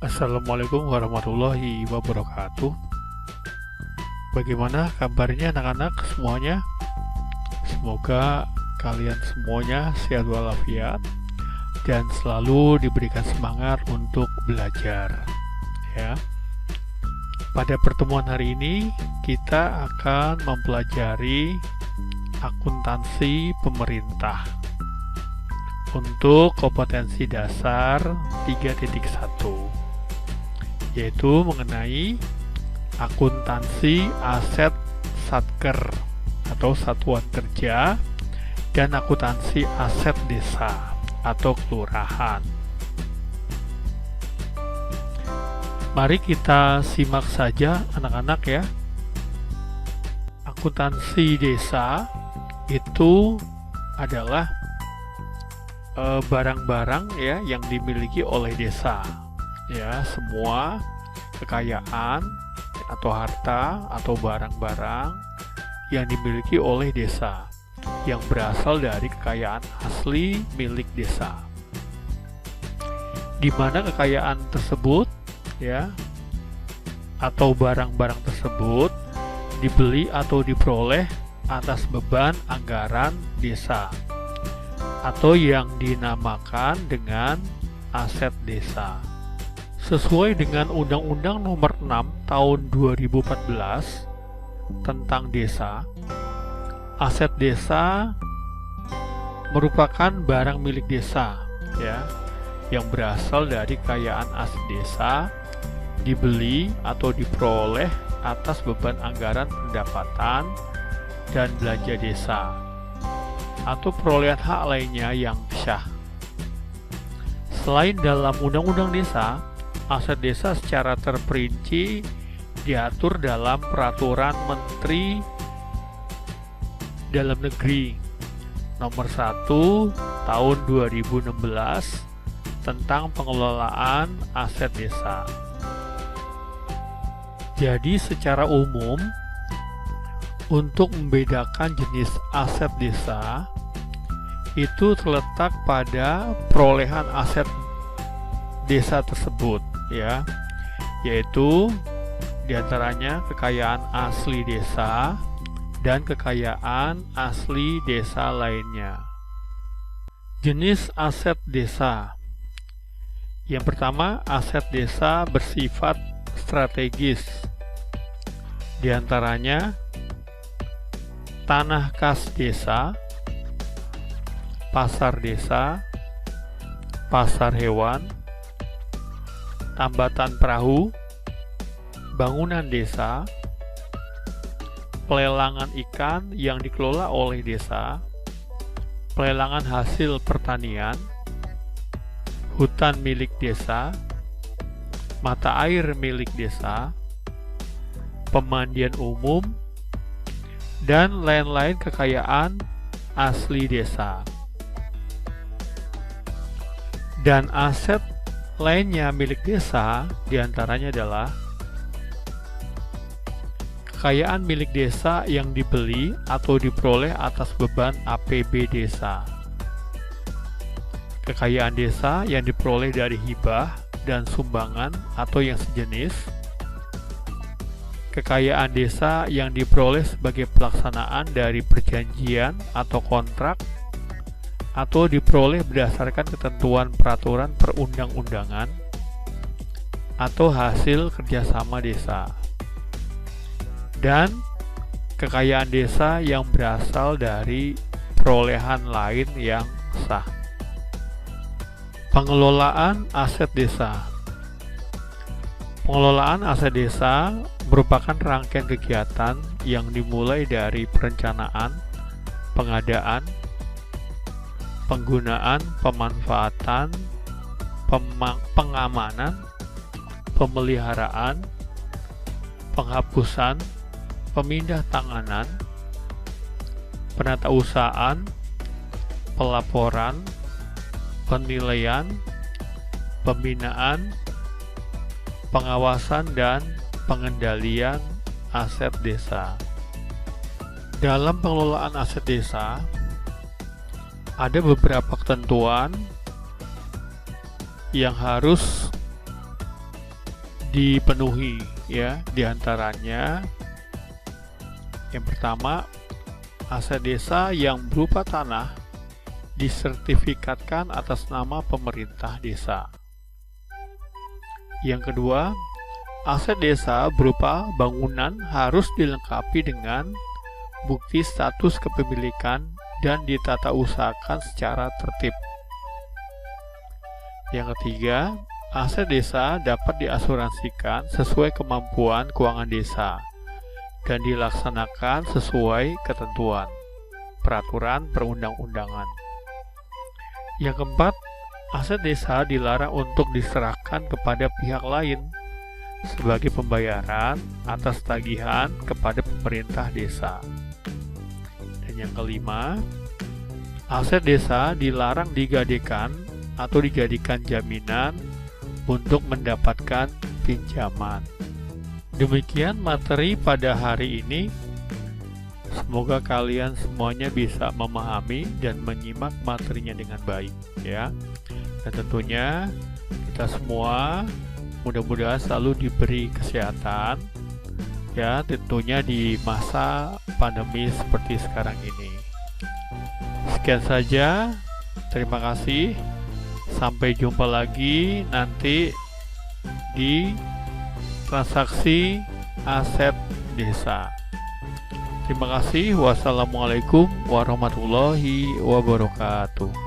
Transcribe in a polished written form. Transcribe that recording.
Assalamualaikum warahmatullahi wabarakatuh. Bagaimana kabarnya anak-anak semuanya? Semoga kalian semuanya sehat walafiat dan selalu diberikan semangat untuk belajar, ya. Pada pertemuan hari ini kita akan mempelajari akuntansi pemerintah untuk kompetensi dasar 3.1, yaitu mengenai akuntansi aset satker atau satuan kerja dan akuntansi aset desa atau kelurahan. Mari kita simak saja anak-anak ya. Akuntansi desa itu adalah barang-barang ya yang dimiliki oleh desa, ya, semua kekayaan atau harta atau barang-barang yang dimiliki oleh desa yang berasal dari kekayaan asli milik desa, di mana kekayaan tersebut ya atau barang-barang tersebut dibeli atau diperoleh atas beban anggaran desa atau yang dinamakan dengan aset desa. Sesuai dengan Undang-Undang Nomor 6 Tahun 2014 tentang desa, aset desa merupakan barang milik desa ya, yang berasal dari kekayaan aset desa, dibeli atau diperoleh atas beban anggaran pendapatan dan belanja desa atau perolehan hak lainnya yang syah. Selain dalam Undang-Undang Desa, aset desa secara terperinci diatur dalam Peraturan Menteri Dalam Negeri Nomor 1 Tahun 2016 tentang pengelolaan aset desa. Jadi secara umum, untuk membedakan jenis aset desa itu terletak pada perolehan aset desa tersebut ya, yaitu diantaranya kekayaan asli desa dan kekayaan asli desa lainnya. Jenis aset desa. Yang pertama, aset desa bersifat strategis. Diantaranya tanah kas desa, pasar desa, pasar hewan, tambatan perahu, bangunan desa, pelelangan ikan yang dikelola oleh desa, pelelangan hasil pertanian, hutan milik desa, mata air milik desa, pemandian umum, dan lain-lain kekayaan asli desa. Dan aset lainnya milik desa diantaranya adalah kekayaan milik desa yang dibeli atau diperoleh atas beban APB desa, kekayaan desa yang diperoleh dari hibah dan sumbangan atau yang sejenis, kekayaan desa yang diperoleh sebagai pelaksanaan dari perjanjian atau kontrak atau diperoleh berdasarkan ketentuan peraturan perundang-undangan atau hasil kerjasama desa, dan kekayaan desa yang berasal dari perolehan lain yang sah. Pengelolaan aset desa. Pengelolaan aset desa merupakan rangkaian kegiatan yang dimulai dari perencanaan, pengadaan, penggunaan, pemanfaatan, pengamanan, pemeliharaan, penghapusan, pemindah tanganan, penatausahaan, pelaporan, penilaian, pembinaan, pengawasan, dan pengendalian aset desa. Dalam pengelolaan aset desa, ada beberapa ketentuan yang harus dipenuhi ya. Di antaranya yang pertama, aset desa yang berupa tanah disertifikatkan atas nama pemerintah desa. Yang kedua, aset desa berupa bangunan harus dilengkapi dengan bukti status kepemilikan dan ditata usahakan secara tertib. Yang ketiga, aset desa dapat diasuransikan sesuai kemampuan keuangan desa dan dilaksanakan sesuai ketentuan peraturan perundang-undangan. Yang keempat, aset desa dilarang untuk diserahkan kepada pihak lain sebagai pembayaran atas tagihan kepada pemerintah desa. Dan yang kelima, aset desa dilarang digadaikan atau dijadikan jaminan untuk mendapatkan pinjaman. Demikian materi pada hari ini. Semoga kalian semuanya bisa memahami dan menyimak materinya dengan baik ya. Dan tentunya kita semua mudah-mudahan selalu diberi kesehatan ya, tentunya di masa pandemi seperti sekarang ini. Sekian saja. Terima kasih. Sampai jumpa lagi nanti di transaksi aset desa. Terima kasih. Wassalamualaikum warahmatullahi wabarakatuh.